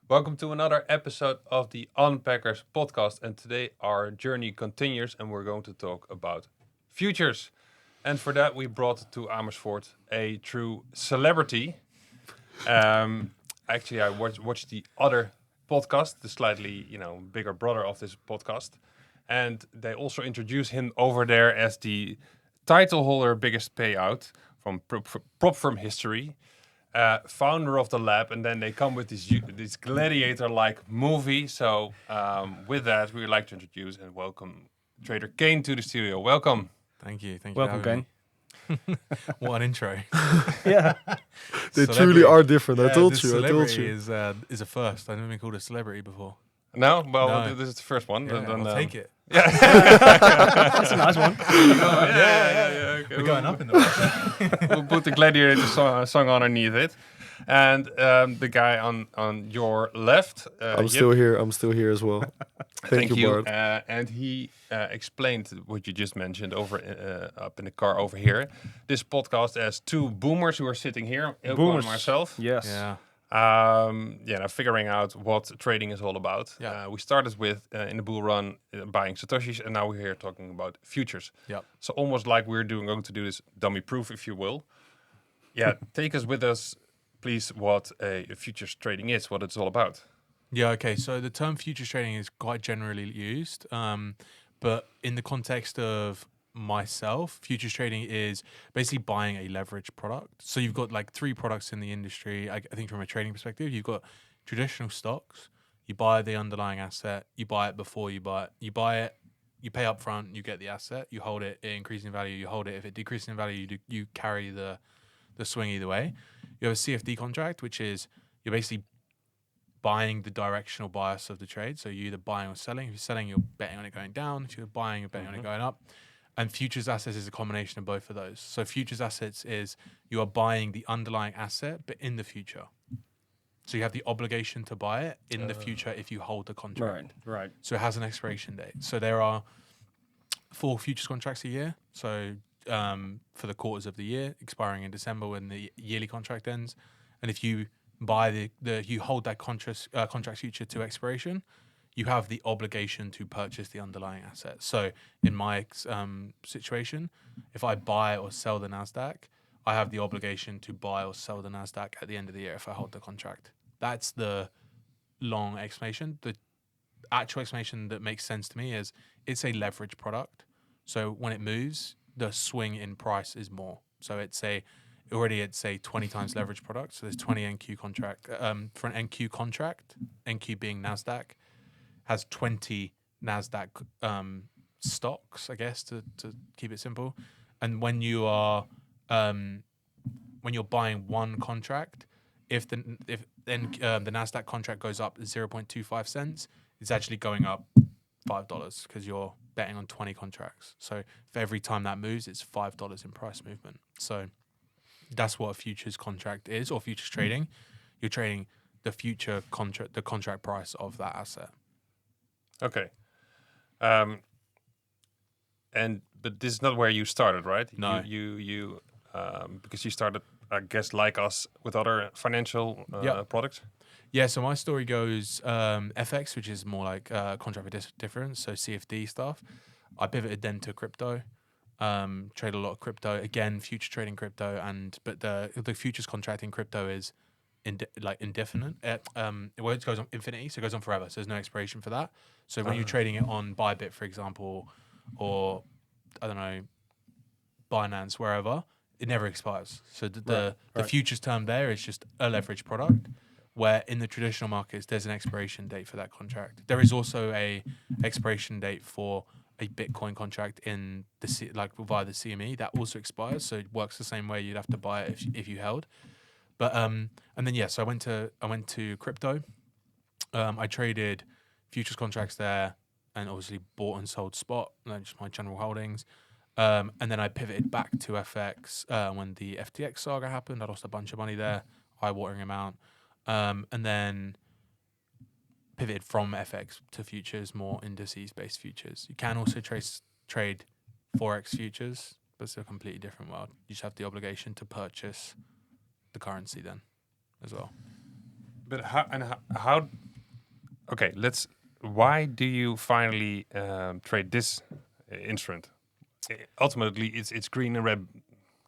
Welcome to another episode of the Unpackers podcast. And today our journey continues and we're going to talk about futures. And for that, we brought to Amersfoort a true celebrity. Actually, I watched the other podcast, the slightly, bigger brother of this podcast. And they also introduced him over there as the title holder, biggest payout from propfirm history. Founder of the lab, and then they come with this gladiator-like movie. So with that, we would like to introduce and welcome Trader Kane to the studio. Welcome. Thank you. Welcome, for having Kane. me. What an intro. Yeah. They Celebrity. truly are different. I told this you. Celebrity is a first. I've never been called a celebrity before. No, well, No. this is the first one. Yeah, Then, I'll take it. That's a nice one. Yeah. Okay. We're going up in the world. We'll put the gladiator song underneath it, and the guy on your left. I'm Jip, still here. I'm still here as well. Thank you, Bart. And he explained what you just mentioned over up in the car over here. This podcast as two boomers who are sitting here, Ilko and Boomers. myself. Yes. Yeah. Now figuring out what trading is all about. Yeah. We started with in the bull run buying satoshis, and now we're here talking about futures. Yep. So almost like we're going to do this dummy proof, if you will. Yeah, take us with us, please. What a futures trading is, what it's all about. Yeah. Okay. So the term futures trading is quite generally used, but in the context of myself, futures trading is basically buying a leveraged product. So you've got like three products in the industry. I think from a trading perspective, you've got traditional stocks. You buy the underlying asset. You buy it before you buy it. You buy it. You pay up front. You get the asset. You hold it. It increases in value. You hold it. If it decreases in value, you carry the swing either way. You have a CFD contract, which is you're basically buying the directional bias of the trade. So you're either buying or selling. If you're selling, you're betting on it going down. If you're buying, you're betting on it going up. And futures assets is a combination of both of those. So futures assets is you are buying the underlying asset, but in the future. So you have the obligation to buy it in the future if you hold the contract. Right. So it has an expiration date. So there are 4 futures contracts a year. So for the quarters of the year, expiring in December when the yearly contract ends. And if you buy you hold that contract future to expiration, you have the obligation to purchase the underlying asset. So in my situation, if I buy or sell the NASDAQ, I have the obligation to buy or sell the NASDAQ at the end of the year if I hold the contract. That's the long explanation. The actual explanation that makes sense to me is it's a leverage product. So when it moves, the swing in price is more. So it's a 20 times leverage product. So there's 20 NQ contract. For an NQ contract, NQ being NASDAQ, has 20 NASDAQ stocks, I guess, to keep it simple. And when you are when you're buying one contract, if the NASDAQ contract goes up 0.25 cents, it's actually going up $5 because you're betting on 20 contracts. So for every time that moves, it's $5 in price movement. So that's what a futures contract is, or futures trading. You're trading the future contract, the contract price of that asset. Okay. But this is not where you started, right? No. You because you started, I guess, like us with other financial products. Yeah, so my story goes FX, which is more like contract for difference, so CFD stuff. I pivoted then to crypto, trade a lot of crypto. Again, future trading crypto, but the futures contract in crypto is indefinite. It goes on infinity, so it goes on forever. So there's no expiration for that. So when you're trading it on Bybit, for example, or I don't know, Binance, wherever, it never expires. So the futures term there is just a leverage product, where in the traditional markets there's an expiration date for that contract. There is also a expiration date for a Bitcoin contract in via the CME that also expires. So it works the same way. You'd have to buy it if you held. But and then so I went to crypto. I traded futures contracts there, and obviously bought and sold spot, just my general holdings. And then I pivoted back to FX when the FTX saga happened. I lost a bunch of money there, eye-watering amount. And then pivoted from FX to futures, more indices-based futures. You can also trade Forex futures, but it's a completely different world. You just have the obligation to purchase the currency then as well. But how? Okay, Why do you finally trade this instrument? Ultimately, it's green and red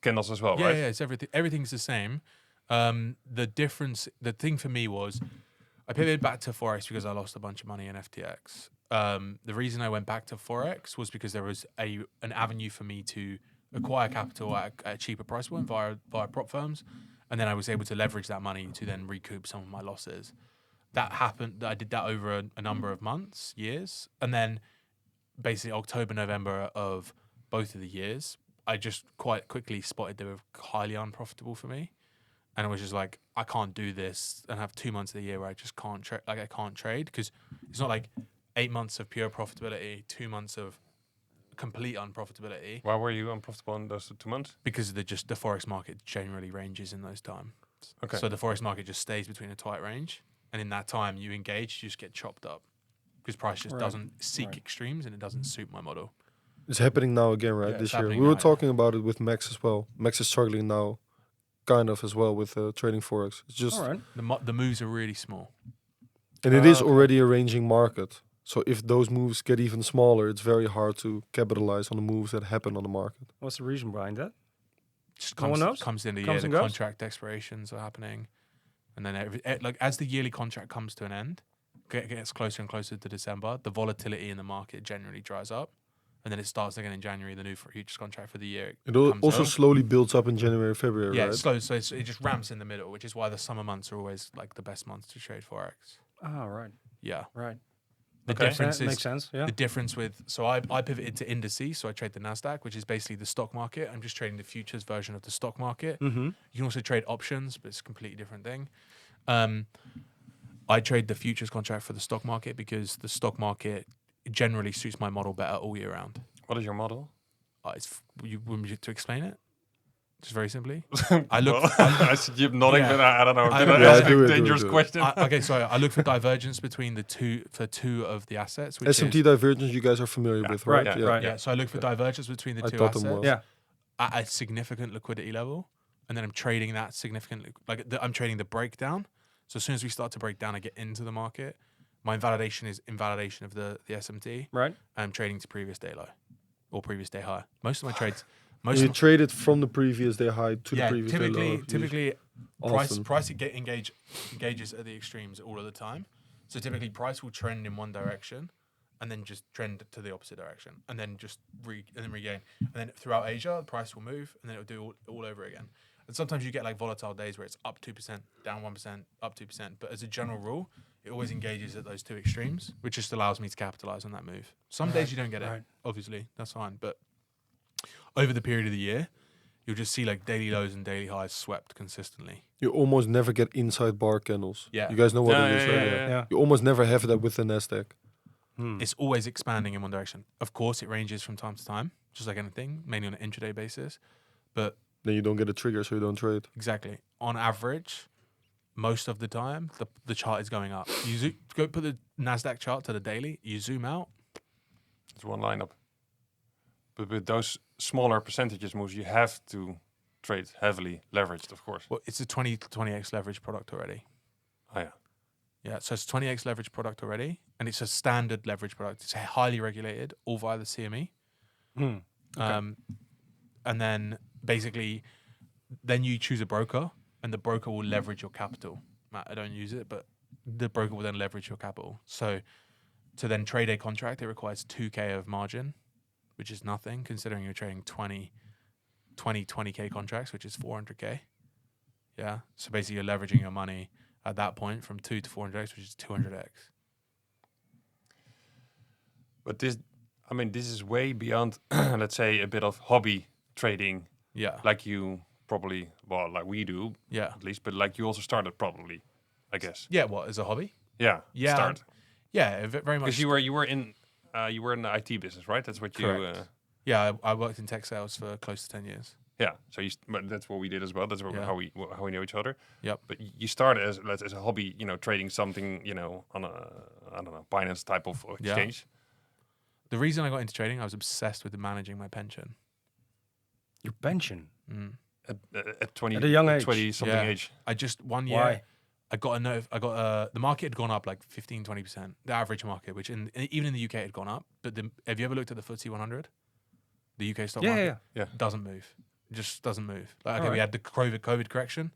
candles as well, Yeah, right? yeah, it's everything. Everything's the same. The thing for me was, I pivoted back to forex because I lost a bunch of money in FTX. The reason I went back to forex was because there was an avenue for me to acquire capital at a cheaper price point via prop firms, and then I was able to leverage that money to then recoup some of my losses. That happened. I did that over a number of months, years, and then basically October, November of both of the years, I just quite quickly spotted they were highly unprofitable for me. And I was just like, I can't do this and have 2 months of the year where I just can't trade. Like I can't trade because it's not like 8 months of pure profitability, 2 months of complete unprofitability. Why were you unprofitable in those 2 months? Because the forex market generally ranges in those times. Okay. So the forex market just stays between a tight range, and in that time you engage, you just get chopped up because price just doesn't seek extremes and it doesn't suit my model. It's happening now again, right? Yeah, This it's year. happening We were now, talking about it with Max as well. Max is struggling now, kind of as well with trading forex. It's just, All right. The moves are really small. and it is Okay. already a ranging market. So if those moves get even smaller, it's very hard to capitalize on the moves that happen on the market. What's the reason behind that? Just No one knows? comes in the Comes year, the and goes? contract expirations are happening, and then like as the yearly contract comes to an end, gets closer and closer to December, the volatility in the market generally dries up, and then it starts again in January. The new futures contract for the year. It comes also up. slowly builds up in January, February, Yeah, right? it's slow, so it just ramps in the middle, which is why the summer months are always like the best months to trade forex. Oh, right. Yeah, Right. the Okay. difference That is makes sense. Yeah. the difference with I pivoted to indices, so I trade the Nasdaq, which is basically the stock market. I'm just trading the futures version of the stock market. Mm-hmm. You can also trade options, but it's a completely different thing. I trade the futures contract for the stock market because the stock market generally suits my model better all year round. What is your model? You want me to explain it? Just very simply. I look. I see you nodding, Yeah. but I don't know. I- Did I Yeah, ask do a it, do it, dangerous do it. question? Okay, so I look for divergence between the two of the assets. Which SMT is, divergence you guys are familiar with, right? Right, Yeah. right. yeah. So I look for divergence between the I two thought them assets well. Yeah. at a significant liquidity level, and then I'm trading that significant. I'm trading the breakdown. So as soon as we start to break down, I get into the market. My invalidation is invalidation of the SMT. Right. And I'm trading to previous day low or previous day high. Most of my trades, You trade it from the previous day high to the previous day low. typically Often. price engages at the extremes all of the time. So typically price will trend in one direction and then just trend to the opposite direction and then just regain. And then throughout Asia, the price will move and then it'll do all over again. And sometimes you get like volatile days where it's up 2%, down 1%, up 2%. But as a general rule, it always engages at those two extremes, which just allows me to capitalize on that move. Some days you don't get it, obviously, that's fine. But over the period of the year, you'll just see like daily lows and daily highs swept consistently. You almost never get inside bar candles. Yeah. You guys know what Yeah, it is, yeah, right? yeah, yeah. You almost never have that with the Nasdaq. It's always expanding in one direction. Of course, it ranges from time to time, just like anything, mainly on an intraday basis. But Then you don't get a trigger, so you don't trade. exactly, on average, most of the time, the chart is going up. You go put the Nasdaq chart to the daily. You zoom out. It's one lineup. But with those smaller percentages moves, you have to trade heavily leveraged, of course. Well, it's a 20x leverage product already. Oh, yeah. Yeah, so it's a 20x leverage product already, and it's a standard leverage product. It's highly regulated, all via the CME. And then basically, then you choose a broker, and the broker will leverage your capital. Matt, I don't use it, but the broker will then leverage your capital. So to then trade a contract, it requires 2K of margin, which is nothing considering you're trading 20K contracts, which is 400K. Yeah, so basically you're leveraging your money at that point from 2 to 400X, which is 200X. But this is way beyond, let's say, a bit of hobby trading, Yeah. like you probably, like we do, Yeah. at least, but like you also started probably, I guess. Yeah, what, as a hobby? Yeah. Yeah. Start. Yeah, very much. Because you were in the IT business, right? That's what you. Correct. Yeah, I worked in tech sales for close to 10 years. Yeah. So but that's what we did as well. That's Yeah. how we know each other. Yep. But you started as a hobby, trading something, on a Binance type of exchange. The reason I got into trading, I was obsessed with managing my pension. Your pension. Mm. At 20, At a young age. 20 something Yeah. age. I just one year. Why? I got the market had gone up like 15-20%, the average market, which even in the UK had gone up. But have you ever looked at the FTSE 100? The UK stock market? Yeah. Doesn't move. It just doesn't move. Like, okay, All we right. had the COVID correction.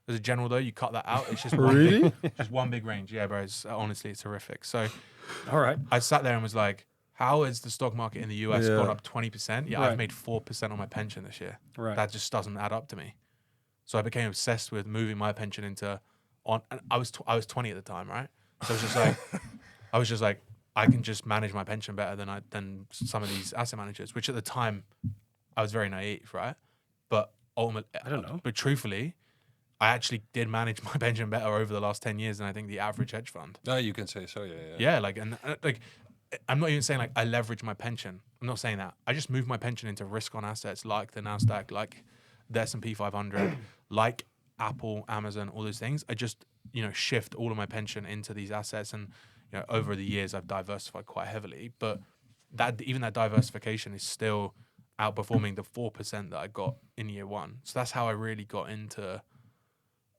As a general though, you cut that out. It's just Really? just one big range. Yeah, bro. Honestly, it's horrific. So All right. I sat there and was like, how has the stock market in the US Yeah. gone up 20%? Yeah, Right. I've made 4% on my pension this year. Right. That just doesn't add up to me. So I became obsessed with moving my pension into and I was 20 at the time, right? So I was just like I can just manage my pension better than some of these asset managers, which at the time I was very naive, right? But ultimately, I don't know. But truthfully, I actually did manage my pension better over the last 10 years than I think the average hedge fund. No, you can say so. Yeah. Yeah, I'm not even saying like I leverage my pension. I'm not saying that. I just move my pension into risk on assets like the Nasdaq, like the S&P 500, like Apple, Amazon, all those things. I just shift all of my pension into these assets, and over the years I've diversified quite heavily. But that diversification is still outperforming the 4% that I got in year one. So that's how I really got into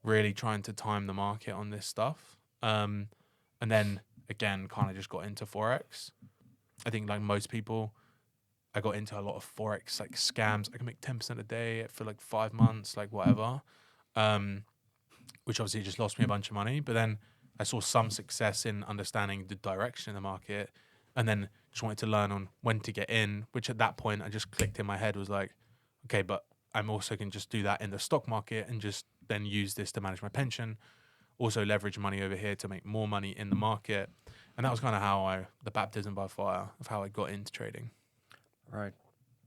really trying to time the market on this stuff. And then again, kind of just got into Forex. I think like most people, I got into a lot of Forex like scams. I can make 10% a day for like 5 months, like whatever. Which obviously just lost me a bunch of money. But then I saw some success in understanding the direction of the market, and then just wanted to learn on when to get in, which at that point I just clicked in my head was like, okay, but I'm also can just do that in the stock market and just then use this to manage my pension, also leverage money over here to make more money in the market. And that was kind of how the baptism by fire of how I got into trading. Right.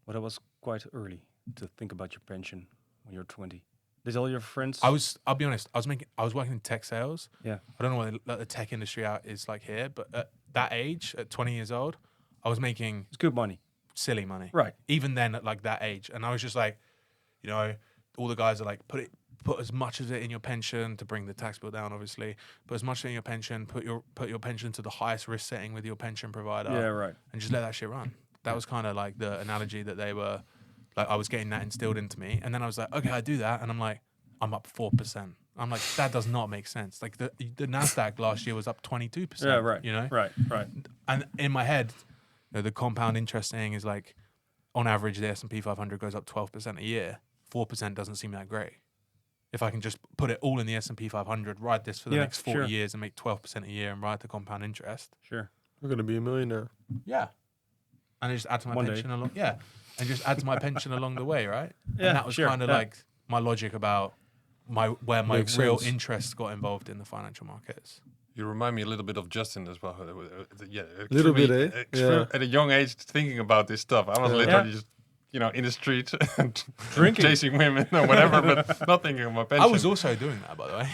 Well, that was quite early to think about your pension when you're 20. Did all your friends? I'll be honest, I was working in tech sales. Yeah. I don't know what the tech industry out is like here, but at that age, at 20 years old, I was making It's good money. silly money. Right. Even then at like that age. And I was just like, all the guys are like, put as much of it in your pension to bring the tax bill down, obviously. Put as much in your pension, put your pension to the highest risk setting with your pension provider. Yeah. Right. And just let that shit run. That was kind of like the analogy that they were, like I was getting that instilled into me. And then I was like, okay, I do that. And I'm like, I'm up 4%. I'm like, that does not make sense. Like the Nasdaq last year was up 22%. Yeah. Right. Right. Right. And in my head, the compound interest thing is like, on average, the S&P 500 goes up 12% a year. 4% doesn't seem that great. If I can just put it all in the S&P 500, ride this for the next 40 years and make 12% a year and ride the compound interest. Sure. We're gonna be a millionaire. Yeah. And I just add to my One day. pension along. Yeah. And just add to my pension along the way, right? Yeah, And that was sure, kind of yeah. like my logic about where my Makes real sense. interest got involved in the financial markets. You remind me a little bit of Justin as well. Yeah, Little bit, extremely- eh? Yeah. At a young age, thinking about this stuff. I was Yeah. literally just, in the street, Drinking. chasing women or whatever, but not thinking of my pension. I was also doing that, by the way.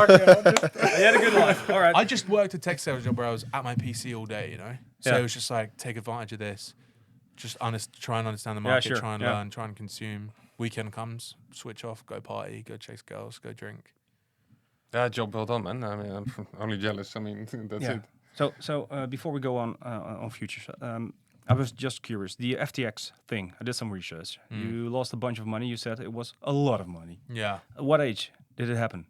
You had a good life. All right. I just worked a tech sales job where I was at my PC all day, So Yeah. it was just like, take advantage of this. Just try and understand the Yeah, market, sure, try and yeah. learn, try and consume. Weekend comes, switch off, go party, go chase girls, go drink. Yeah, job well done, man. I mean, I'm only jealous. I mean, that's Yeah. it. So before we go on futures, I was just curious. The FTX thing. I did some research. You lost a bunch of money. You said it was a lot of money. Yeah. At what age did it happen?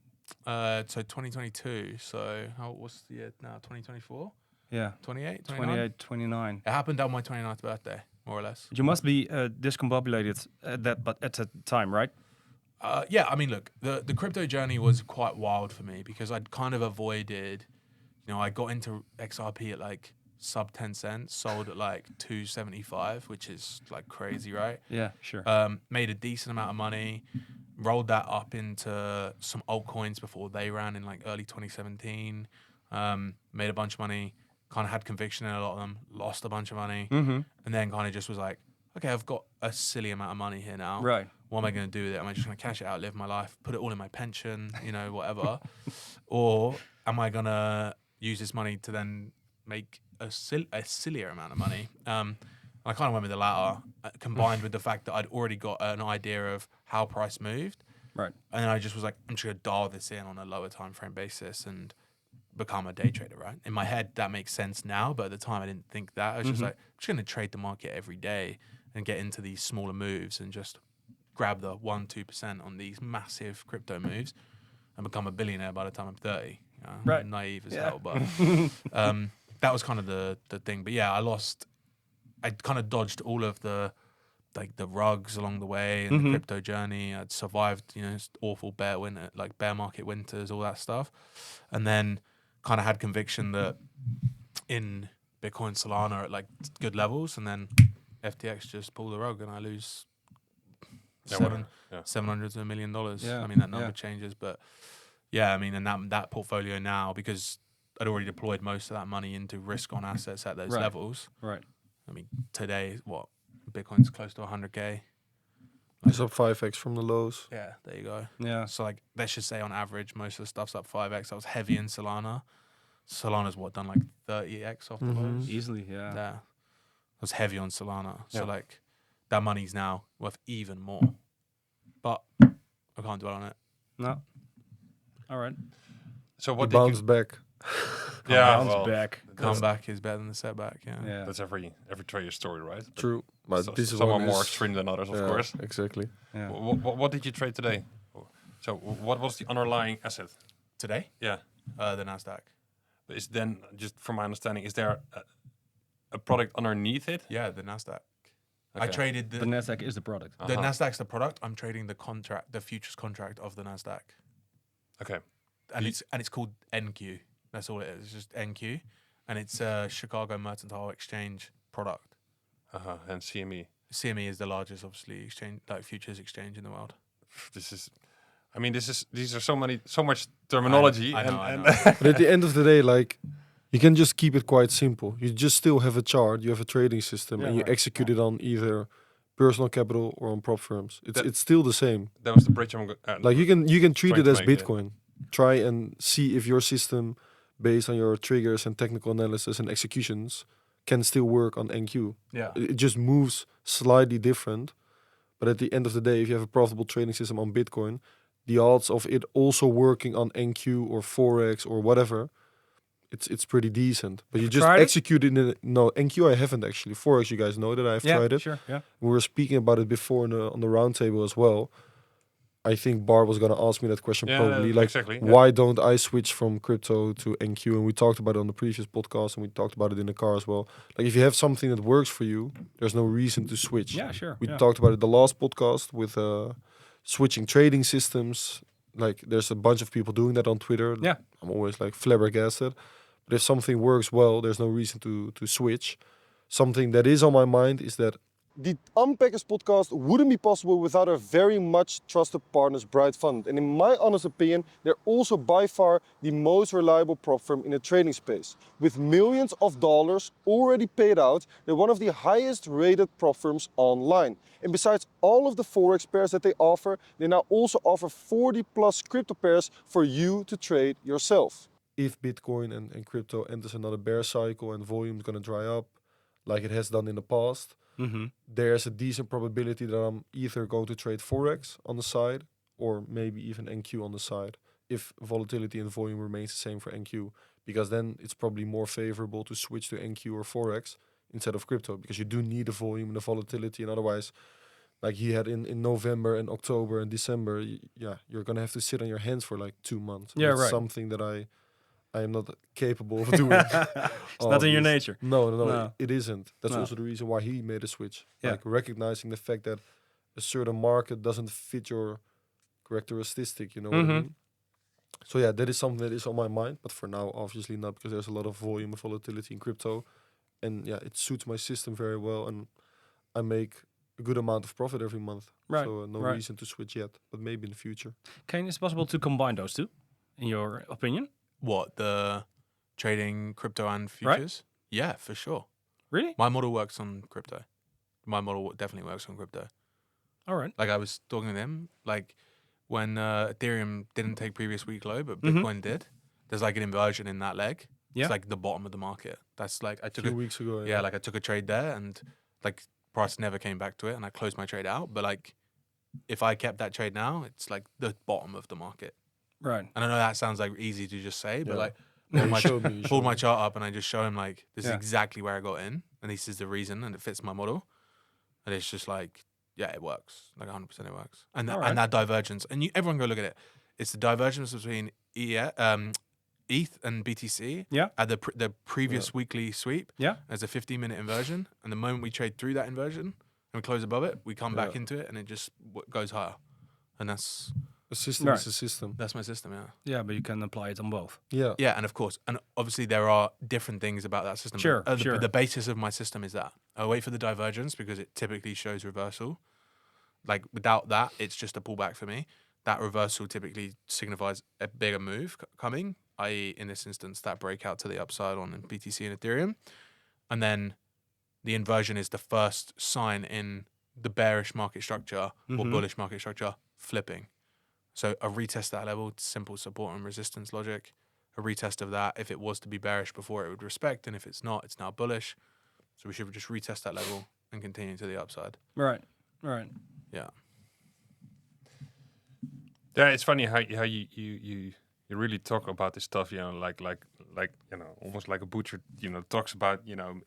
So 2022. So what's the year now? 2024? Yeah. 28? 29? 28, 29. It happened on my 29th birthday, more or less. You must be discombobulated at that time, right? Yeah, I mean, look, the crypto journey was quite wild for me because I'd kind of avoided, I got into XRP at like sub 10 cents, sold at like 275, which is like crazy, right? Yeah, sure. Made a decent amount of money, rolled that up into some altcoins before they ran in like early 2017, made a bunch of money, kind of had conviction in a lot of them, lost a bunch of money, and then kind of just was like, okay, I've got a silly amount of money here now. Right. What am I going to do with it? Am I just going to cash it out, live my life, put it all in my pension, whatever? Or am I going to use this money to then make a sillier amount of money? I kind of went with the latter, combined with the fact that I'd already got an idea of how price moved. Right. And then I just was like, I'm just going to dial this in on a lower time frame basis and become a day trader, right? In my head, that makes sense now, but at the time I didn't think that. I was just like, I'm just going to trade the market every day and get into these smaller moves and just grab the 1-2% on these massive crypto moves. and become a billionaire by the time I'm 30. Right. I'm naive as Yeah. hell, but that was kind of the thing. But yeah, I kind of dodged all of the rugs along the way and the crypto journey. I'd survived, awful bear market winters, all that stuff, and then kind of had conviction that in Bitcoin, Solana at like good levels, and then FTX just pull the rug and I lose $700 to $1 million. Yeah, I mean, that number yeah. changes, but yeah, I mean, and that portfolio now, because I'd already deployed most of that money into risk on assets at those Right. levels. Right. I mean, today, Bitcoin's close to 100K. It's up 5x from the lows. Yeah, there you go. Yeah. So like, let's just say on average, most of the stuff's up 5x. I was heavy in Solana. Solana's done like 30x off the lows. Easily. Yeah. Yeah. I was heavy on Solana. So Yeah. like, that money's now worth even more. But I can't dwell on it. No. All right. So He what did you? bounced back. Yeah, Bounce well, back. Comeback is better than the setback. Yeah. Yeah. that's every trader's story, right? But True. But this is some are one more is- extreme than others, of yeah, course. Exactly. Yeah. What did you trade today? So what was the underlying asset? Today, Yeah, the Nasdaq. is then just from my understanding, is there a product underneath it? Yeah, the Nasdaq. I Okay. traded The Nasdaq is the product. the Uh-huh. Nasdaq's the product. I'm trading the futures contract of the Nasdaq, Okay. and it's called NQ. That's all it is. It's just NQ, and it's a Chicago Mercantile Exchange product. And CME. CME is the largest, obviously, exchange futures exchange in the world. These are so much terminology. I know. and But at the end of the day, like, you can just keep it quite simple. You just still have a chart, you have a trading system, Yeah, and you right. execute it on either personal capital or on prop firms. It's still the same. that was the bridge I'm Like you can treat trying it to as make, yeah. Bitcoin. Try and see if your system, based on your triggers and technical analysis and executions, can still work on NQ. Yeah. It just moves slightly different. But at the end of the day, if you have a profitable trading system on Bitcoin, the odds of it also working on NQ or Forex or whatever, it's pretty decent. But you just tried it? execute it in no, NQ I haven't actually. Forex, you guys know that I've Yeah. tried it. Sure. Yeah. We were speaking about it before on the round table as well. I think Bar was gonna ask me that question Yeah, probably. Like, exactly, yeah. why don't I switch from crypto to NQ? And we talked about it on the previous podcast, and we talked about it in the car as well. Like, if you have something that works for you, there's no reason to switch. Yeah. Sure. We yeah. talked about it the last podcast with switching trading systems. Like, there's a bunch of people doing that on Twitter. Yeah. I'm always like flabbergasted. But if something works well, there's no reason to switch. Something that is on my mind is that the Unpackers podcast wouldn't be possible without our very much trusted partners, Bright Fund. And in my honest opinion, they're also by far the most reliable prop firm in the trading space. With millions of dollars already paid out, they're one of the highest rated prop firms online. And besides all of the Forex pairs that they offer, they now also offer 40 plus crypto pairs for you to trade yourself. If Bitcoin and crypto enters another bear cycle and volume is going to dry up, like it has done in the past, there's a decent probability that I'm either going to trade Forex on the side or maybe even NQ on the side if volatility and volume remains the same for NQ, because then it's probably more favorable to switch to NQ or Forex instead of crypto, because you do need the volume and the volatility, and otherwise, like he had in November and October and December, you're going to have to sit on your hands for like 2 months. Yeah, That's right. something that I am not capable of doing. It's not in your nature. No, it isn't. That's No. also the reason why he made a switch. Yeah. Like recognizing the fact that a certain market doesn't fit your characteristic, you know what I mean? So yeah, that is something that is on my mind, but for now, obviously not, because there's a lot of volume and volatility in crypto. And yeah, it suits my system very well, and I make a good amount of profit every month. Right, So no right. reason to switch yet, but maybe in the future. Kane, is it possible to combine those two, in your opinion? What, the trading crypto and futures? Yeah, for sure. Really? My model works on crypto. My model definitely works on crypto. All right. Like I was talking to him, like when Ethereum didn't take previous week low, but Mhm. Bitcoin did. There's like an inversion in that leg. Yeah. It's like the bottom of the market. That's like I A took few a weeks ago. yeah, like I took a trade there, and like price never came back to it, and I closed my trade out. But like, if I kept that trade now, it's like the bottom of the market. Right. And I know that sounds like easy to just say, but Yeah. like No, pulled you my, showed me, you pulled showed my me. chart up, and I just show him like this Yeah. is exactly where I got in, and this is the reason, and it fits my model, and it's just like yeah, it works, like 100% it works, and Alright. and that divergence, and everyone go look at it. It's the divergence between ETH and BTC Yeah. at the previous weekly sweep. Yeah. As a 15-minute inversion, and the moment we trade through that inversion and we close above it, we come back into it, and it just goes higher. And that's A system Right. is a system. my system. Yeah. Yeah, but you can apply it on both. Yeah. Yeah, and of course, and obviously there are different things about that system. Sure, but, sure. the basis of my system is that I wait for the divergence because it typically shows reversal. Like without that, it's just a pullback for me. That reversal typically signifies a bigger move coming, i.e., in this instance, that breakout to the upside on BTC and Ethereum, and then the inversion is the first sign in the bearish market structure or bullish market structure flipping. So a retest that level, simple support and resistance logic. A retest of that, if it was to be bearish before, it would respect, and if it's not, it's now bullish. So we should just retest that level and continue to the upside. Right. Right. Yeah. Yeah, it's funny how you really talk about this stuff, you know, like you know, almost like a butcher, you know, talks about, you know,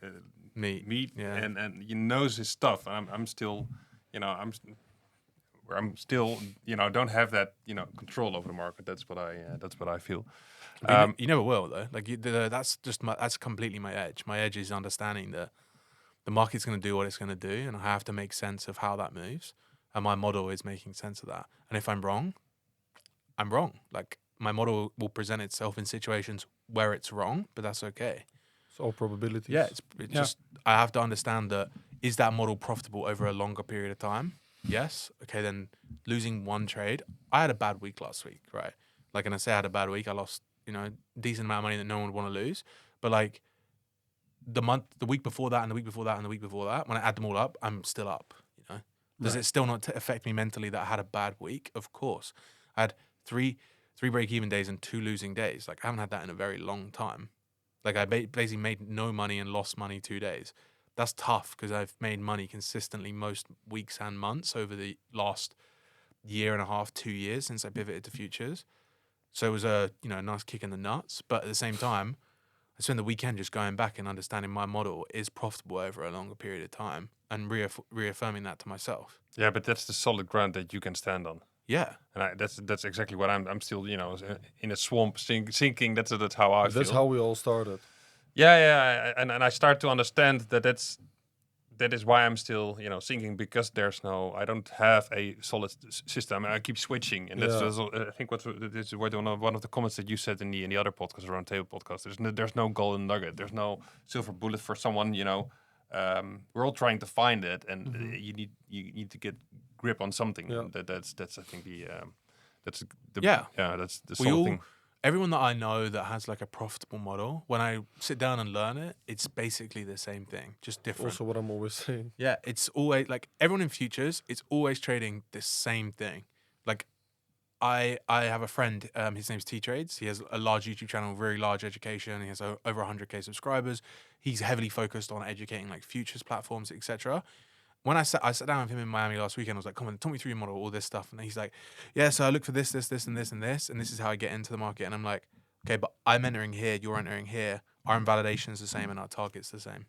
meat, yeah. and he knows his stuff. I'm still, you know, I'm still, you know, don't have that, you know, control over the market. That's what I feel. You never will though. Like that's completely my edge. My edge is understanding that the market's going to do what it's going to do, and I have to make sense of how that moves. And my model is making sense of that. And if I'm wrong, I'm wrong. Like my model will present itself in situations where it's wrong, but that's okay. It's all probabilities. Yeah, just I have to understand that is that model profitable over a longer period of time? Yes. Okay, then losing one trade. I had a bad week last week, right? Like, and I say I had a bad week. I lost, you know, decent amount of money that no one would want to lose. But like the week before that, and the week before that, and the week before that, when I add them all up, I'm still up. You know, does it still not affect me mentally that I had a bad week? Of course, I had three break-even days and 2 losing days. Like I haven't had that in a very long time. Like I basically made no money and lost money 2 days. That's tough because I've made money consistently most weeks and months over the last year and a half, 2 years since I pivoted to futures. So it was a nice kick in the nuts. But at the same time, I spent the weekend just going back and understanding my model is profitable over a longer period of time and reaffirming that to myself. Yeah, but that's the solid ground that you can stand on. Yeah, And that's exactly what I'm still, you know, in a swamp sinking. That's how I feel. That's how we all started. Yeah, and I start to understand that that is why I'm still, you know, sinking, because I don't have a solid system. I keep switching, and that's I think this is one of the comments that you said in the other podcast, the Roundtable podcast. There's no golden nugget. There's no silver bullet for someone. You know, we're all trying to find it, and you need to get grip on something. Yeah. And that's I think that's the we solid all, thing. everyone that I know that has like a profitable model, when I sit down and learn it, it's basically the same thing, just different. Also, what I'm always saying. Yeah, it's always like everyone in futures, it's always trading the same thing. Like I have a friend, his name's T Trades. He has a large YouTube channel, very large education. He has over 100K subscribers. He's heavily focused on educating like futures platforms, etc. When I sat down with him in Miami last weekend, I was like, come on, talk me through your model, all this stuff. And he's like, yeah, so I look for this, and this, and this, and this is how I get into the market. And I'm like, okay, but I'm entering here, you're entering here. Our invalidation is the same and our target's the same.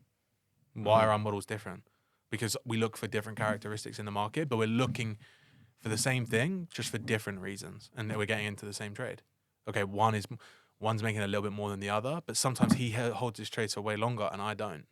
Why are our models different? Because we look for different characteristics in the market, but we're looking for the same thing, just for different reasons. And then we're getting into the same trade. Okay, one's making a little bit more than the other, but sometimes he holds his trades for way longer and I don't.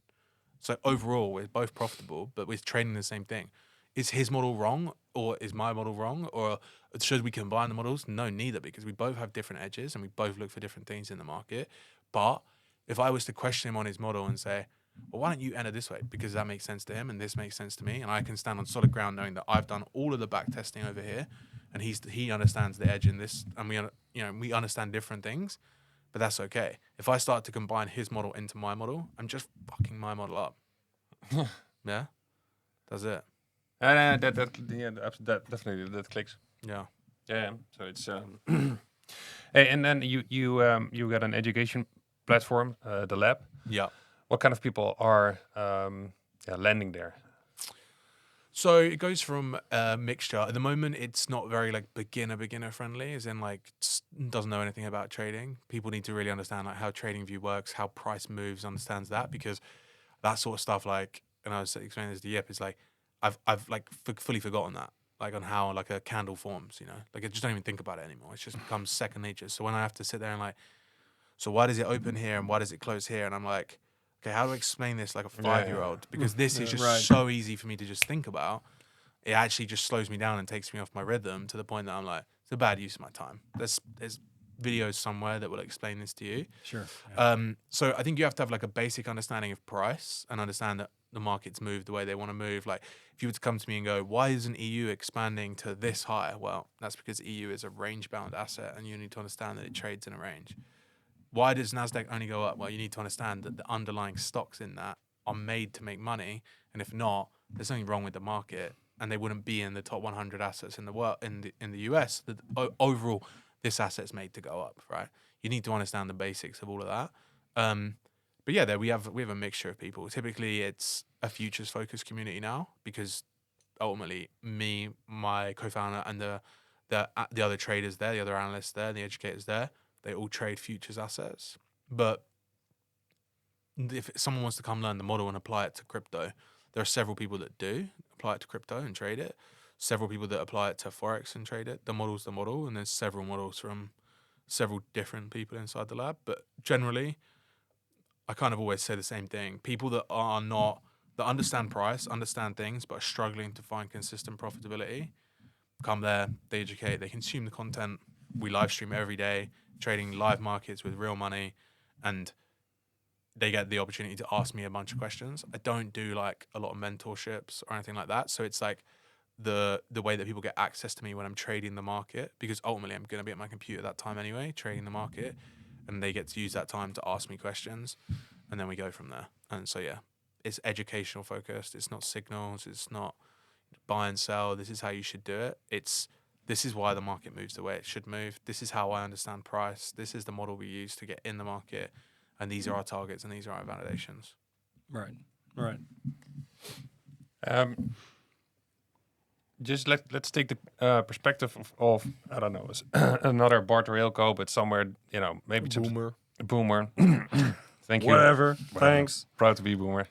So overall, we're both profitable, but we're trading the same thing. Is his model wrong, or is my model wrong, or should we combine the models? No, neither, because we both have different edges and we both look for different things in the market. But if I was to question him on his model and say, well, why don't you enter this way? Because that makes sense to him and this makes sense to me, and I can stand on solid ground knowing that I've done all of the back testing over here, and he understands the edge in this, and we understand different things. But that's okay. If I start to combine his model into my model, I'm just fucking my model up. Yeah, that's it. And that definitely that clicks. Yeah. Yeah. So it's hey, and then you got an education platform, the lab. Yeah. What kind of people are landing there? So it goes from a mixture. At the moment, it's not very like beginner friendly, as in like doesn't know anything about trading. People need to really understand like how TradingView works, how price moves, understands that, because that sort of stuff, like, and I was explaining this to Yep, is like I've like fully forgotten that. like on how like a candle forms, like I just don't even think about it anymore. It's just becomes second nature. So when I have to sit there and like, so why does it open here and why does it close here? And I'm like, okay, how do I explain this like a 5-year-old? Because this is just right. so easy for me to just think about. It actually just slows me down and takes me off my rhythm to the point that I'm like, it's a bad use of my time. There's videos somewhere that will explain this to you. Sure. So I think you have to have like a basic understanding of price and understand that the markets move the way they want to move. Like if you were to come to me and go, why isn't EU expanding to this high? Well, that's because EU is a range bound asset and you need to understand that it trades in a range. Why does NASDAQ only go up? Well, you need to understand that the underlying stocks in that are made to make money. And if not, there's something wrong with the market and they wouldn't be in the top 100 assets in the world, in the US. Overall, this asset's made to go up, right? You need to understand the basics of all of that. But yeah, we have a mixture of people. Typically, it's a futures focused community now because ultimately, me, my co-founder, and the other traders there, the other analysts there, the educators there, they all trade futures assets. But if someone wants to come learn the model and apply it to crypto, there are several people that do apply it to crypto and trade it. Several people that apply it to Forex and trade it. The model's the model, and there's several models from several different people inside the lab. But generally, I kind of always say the same thing. People that understand price, understand things, but are struggling to find consistent profitability, come there, they educate, they consume the content. We live stream every day, trading live markets with real money, and they get the opportunity to ask me a bunch of questions. I don't do like a lot of mentorships or anything like that. So it's like the way that people get access to me when I'm trading the market, because ultimately I'm going to be at my computer that time anyway, trading the market, and they get to use that time to ask me questions, and then we go from there. And so, yeah, it's educational focused. It's not signals. It's not buy and sell. This is how you should do it. This is why the market moves the way it should move. This is how I understand price. This is the model we use to get in the market. And these are our targets and these are our validations. Right. Right. Just let's take the perspective of I don't know another Bart Railco, but somewhere maybe Boomer. Boomer. Thank you. Whatever. Thanks. Proud to be Boomer.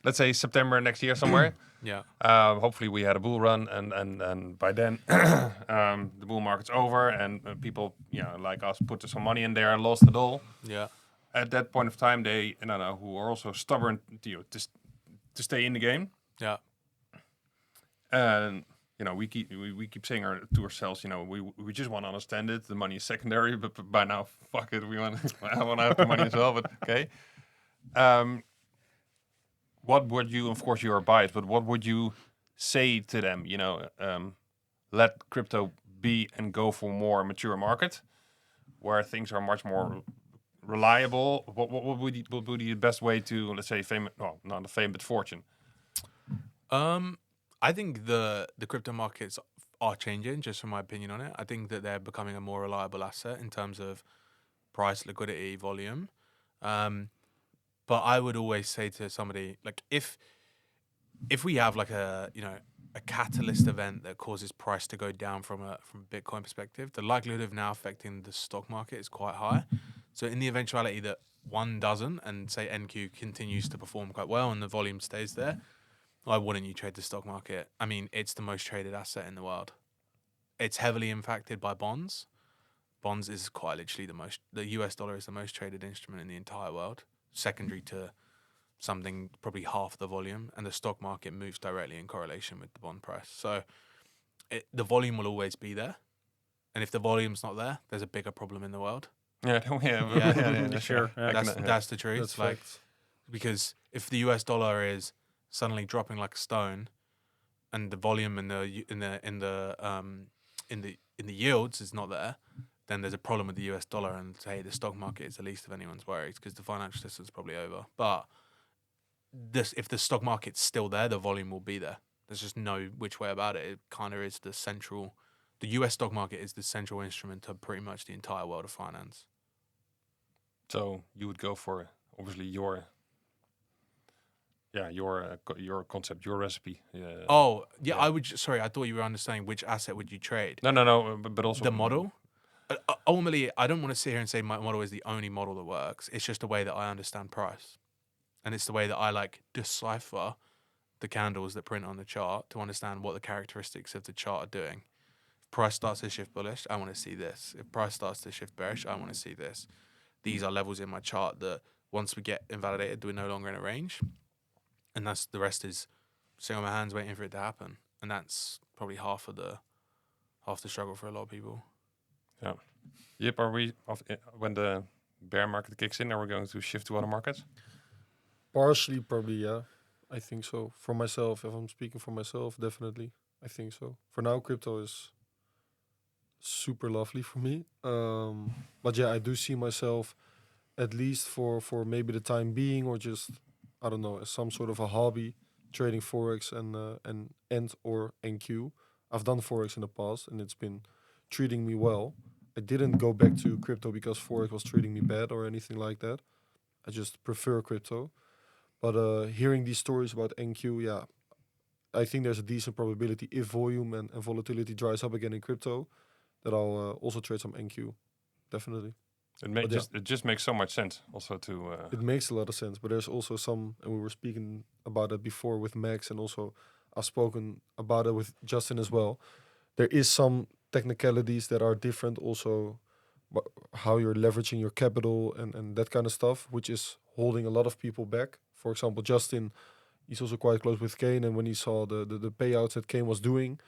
Let's say September next year somewhere. Yeah. Hopefully we had a bull run, and by then the bull market's over, and people like us put some money in there and lost it all. Yeah. At that point of time, they who are also stubborn to stay in the game. Yeah. And we keep saying to ourselves, we just want to understand it. The money is secondary, but by now, fuck it, I want to have the money as well. But okay. What would you? Of course, you are biased, but what would you say to them? Let crypto be and go for more mature market, where things are much more reliable. What would be the best way to, let's say, fame? Well, not fame, but fortune. I think the crypto markets are changing, just from my opinion on it. I think that they're becoming a more reliable asset in terms of price, liquidity, volume. But I would always say to somebody, like, if we have like a catalyst event that causes price to go down from a Bitcoin perspective, the likelihood of now affecting the stock market is quite high. So in the eventuality that one doesn't, and say NQ continues to perform quite well and the volume stays there, why wouldn't you trade the stock market? I mean, it's the most traded asset in the world. It's heavily impacted by bonds. Bonds is quite literally the US dollar is the most traded instrument in the entire world, secondary to something probably half the volume, and the stock market moves directly in correlation with the bond price. So the volume will always be there. And if the volume's not there, there's a bigger problem in the world. Yeah, Sure. That's the truth. That's like, fact. because if the US dollar is suddenly dropping like a stone, and the volume in the yields is not there, then there's a problem with the US dollar, and say the stock market is the least of anyone's worries because the financial system's probably over. But if the stock market's still there, the volume will be there. There's just no which way about it. It kind of is the US stock market is the central instrument to pretty much the entire world of finance. So you would go for obviously your concept, your recipe. I would. Sorry, I thought you were understanding which asset would you trade. No, but also The model. Ultimately, I don't want to sit here and say my model is the only model that works. It's just the way that I understand price, and it's the way that I like decipher the candles that print on the chart to understand what the characteristics of the chart are doing. If price starts to shift bullish, I want to see this. If price starts to shift bearish, I want to see this. These are levels in my chart that once we get invalidated, we're no longer in a range. And the rest is sitting on my hands waiting for it to happen. And that's probably half the struggle for a lot of people. Yeah. Yep, are we when the bear market kicks in, are we going to shift to other markets? Partially, probably, yeah. I think so. For myself, if I'm speaking for myself, definitely. I think so. For now, crypto is super lovely for me. But yeah, I do see myself, at least for maybe the time being, or just, I don't know, as some sort of a hobby, trading Forex and or NQ. I've done Forex in the past, and it's been treating me well. I didn't go back to crypto because Forex was treating me bad or anything like that. I just prefer crypto. But hearing these stories about NQ, yeah, I think there's a decent probability if volume and volatility dries up again in crypto, that I'll also trade some NQ. Definitely. It just makes so much sense also to... It makes a lot of sense, but there's also some, and we were speaking about it before with Max, and also I've spoken about it with Justin as well. There is some technicalities that are different also, how you're leveraging your capital and that kind of stuff, which is holding a lot of people back. For example, Justin, he's also quite close with Kane, and when he saw the payouts that Kane was doing,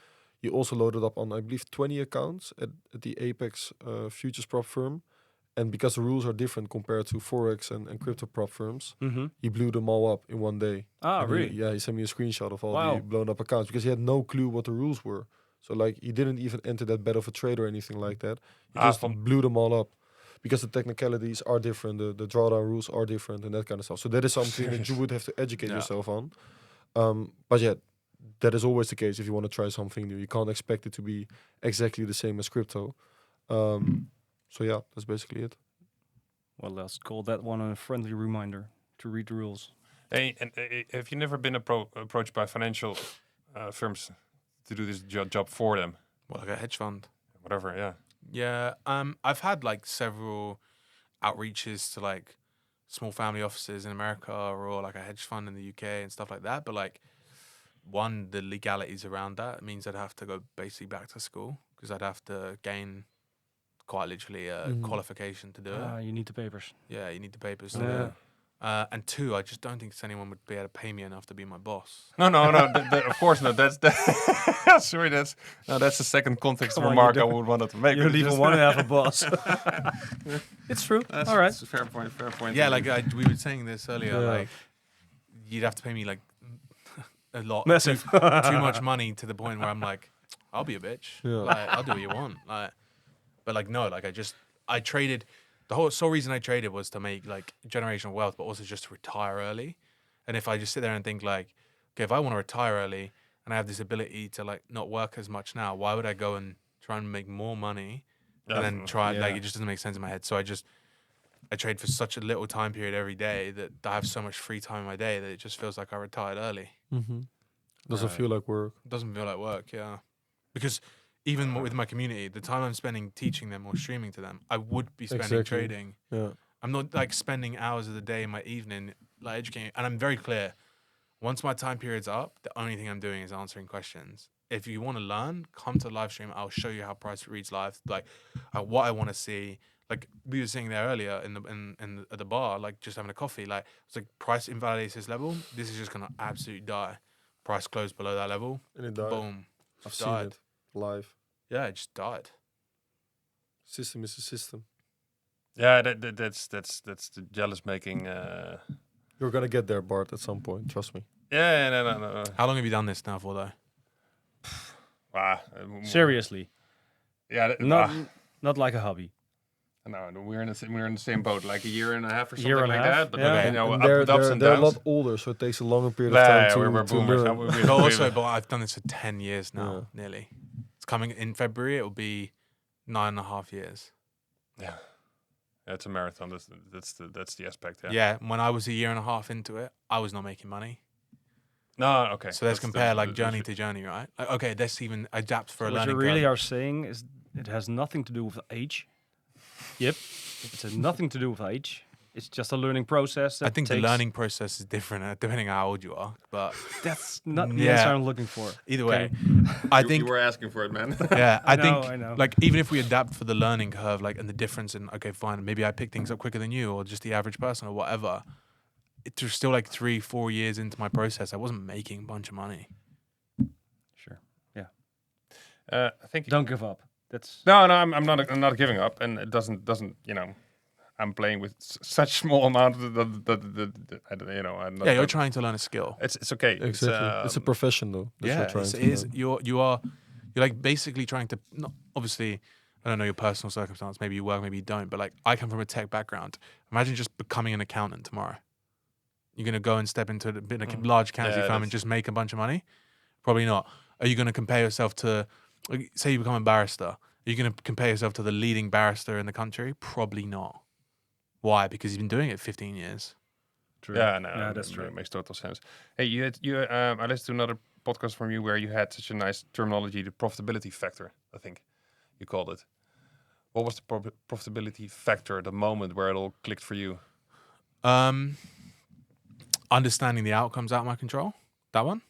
he also loaded up on, I believe, 20 accounts at the Apex futures prop firm. And because the rules are different compared to Forex and crypto prop firms, he blew them all up in one day. Ah, And really? he sent me a screenshot of all Wow. the blown up accounts because he had no clue what the rules were. So like he didn't even enter that bed of a trade or anything like that. He just blew them all up because the technicalities are different, the drawdown rules are different and that kind of stuff. So that is something that you would have to educate yourself on. But yeah, that is always the case if you want to try something new. You can't expect it to be exactly the same as crypto. So yeah, that's basically it. Well, let's call that one a friendly reminder to read the rules. Hey, and have you never been approached by financial firms to do this job for them? Well, like a hedge fund. Whatever, yeah. Yeah, I've had like several outreaches to like small family offices in America or like a hedge fund in the UK and stuff like that. But like, one, the legalities around that means I'd have to go basically back to school because I'd have to gain quite literally a qualification to do it. You need the papers. Yeah, you need the papers to do it. And two, I just don't think anyone would be able to pay me enough to be my boss. No, of course not. That's sorry. That's the second context Come on, remark you I don't- would want to make. You don't even want to have a boss. It's true. All right. That's a fair point. Fair point. Yeah, like we were saying this earlier. Yeah. Like, you'd have to pay me like a lot, Massive. too much money to the point where I'm like, I'll be a bitch. Yeah. Like, I'll do what you want. Like, but like no, like I traded. The sole reason I traded was to make like generational wealth, but also just to retire early. And if I just sit there and think like, okay, if I want to retire early and I have this ability to like not work as much now, why would I go and try and make more money and then try like it just doesn't make sense in my head. So I trade for such a little time period every day that I have so much free time in my day that it just feels like I retired early. Doesn't feel like work. Doesn't feel like work, yeah. Because even with my community, the time I'm spending teaching them or streaming to them, I would be spending trading. Yeah. I'm not like spending hours of the day in my evening like educating. And I'm very clear. Once my time period's up, the only thing I'm doing is answering questions. If you want to learn, come to the live stream. I'll show you how price reads live, like what I want to see. Like we were saying there earlier at the bar, like just having a coffee. Like it's like price invalidates this level. This is just gonna absolutely die. Price closed below that level. And it died. Boom. I've Just seen died. it live. Yeah, it just died. System is a system. Yeah, that's the jealous making. You're gonna get there, Bart, at some point. Trust me. Yeah, no. How long have you done this now for though? Wow. Seriously. Yeah, Not like a hobby. no, we're in the same boat, like a year and a half or something Year and a like half, that. But yeah. you know, And ups and they're a downs. lot older, so it takes a longer period of time Yeah, to we're to boomers. learn. But also, but I've done this for 10 years now, nearly. It's coming in February. It will be 9.5 years. Yeah, it's a marathon. That's the aspect. Yeah. Yeah, when I was a year and a half into it, I was not making money. No, okay. So let's That's compare the- like the- journey to journey, right? Like, okay, let's even adapt for a What you learning really curve. are saying is it has nothing to do with age. Yep. It has nothing to do with age. It's just a learning process. I That think the takes- learning process is different depending on how old you are. But That's not the Yeah. answer I'm looking for. either way, Okay. I You think were asking for it, man. yeah, I I think know, I know. like even if we adapt for the learning curve, like and the difference in okay, fine, maybe I pick things up quicker than you, or just the average person, or whatever. It was still like 3-4 years into my process. I wasn't making a bunch of money. Sure. Yeah. I think Don't give up. That's no, I'm not giving up, and it doesn't you know. I'm playing with such small amount that I don't, you know. I'm not, Yeah, you're trying to learn a skill. It's okay. Exactly. It's a profession, though. That's Yeah, what you're it's, trying it to is. learn. You're like basically trying to. Not, obviously, I don't know your personal circumstance. Maybe you work, maybe you don't. But like, I come from a tech background. Imagine just becoming an accountant tomorrow. You're gonna go and step into a large accountancy Yeah, firm and just make a bunch of money? Probably not. Are you gonna compare yourself to, like, say, you become a barrister? Are you gonna compare yourself to the leading barrister in the country? Probably not. Why? Because you've been doing it 15 years. true. Yeah, no, Yeah, that's that true. makes total sense. Hey, I listened to another podcast from you where you had such a nice terminology, the profitability factor. I think you called it. What was the profitability factor? The moment where it all clicked for you? Understanding the outcomes out of my control. That one.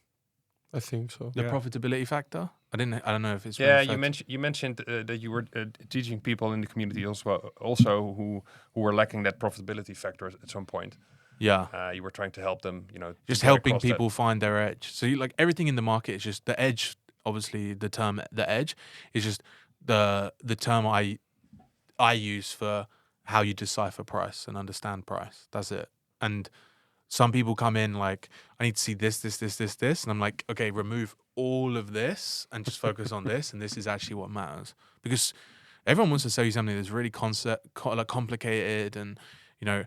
I think so. The Yeah. profitability factor. I don't know if it's Yeah, referred you mentioned that you were teaching people in the community also who were lacking that profitability factor at some point. Yeah. You were trying to help them, you know, to Just get helping across that. people find their edge. So you, like everything in the market is just the edge. Obviously, the term the edge is just the term I use for how you decipher price and understand price. That's it. And some people come in like, I need to see this, and I'm like, okay, remove all of this and just focus on this, and this is actually what matters. Because everyone wants to sell you something that's really complicated, and you know,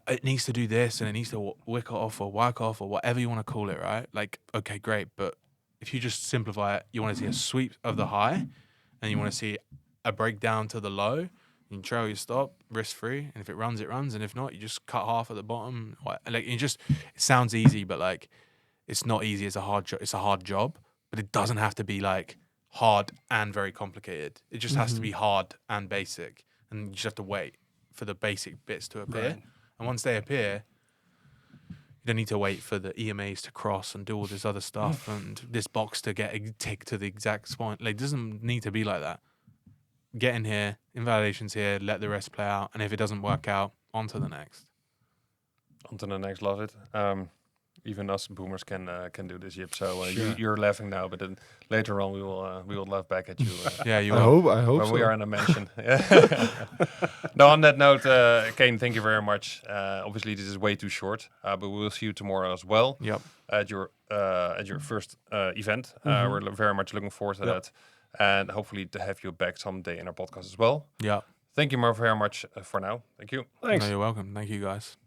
it needs to do this, and it needs to wick off or work off or whatever you want to call it, right? Like, okay, great, but if you just simplify it, you want to see a sweep of the high, and you want to see a breakdown to the low. You trail your stop, risk free, and if it runs, and if not, you just cut half at the bottom. Like it sounds easy, but like it's not easy. It's a hard job. It's a hard job, but it doesn't have to be like hard and very complicated. It just has to be hard and basic, and you just have to wait for the basic bits to appear. Right. And once they appear, you don't need to wait for the EMAs to cross and do all this other stuff and this box to get a tick to the exact spot. Like, it doesn't need to be like that. Get in here, invalidations here, let the rest play out, and if it doesn't work out, on to the next. On to the next, love it. Even us boomers can do this, Yip. So Sure. you're laughing now, but then later on we will laugh back at you. Yeah, you I will. hope when so. we are in a mansion. No, on that note, Kane, thank you very much. Obviously, this is way too short, but we will see you tomorrow as well Yep. at your first event. Mhm. We're very much looking forward to Yep. that, and hopefully to have you back someday in our podcast as well. Yep. Thank you very much for now. Thank you. Thanks. No, you're welcome. Thank you, guys.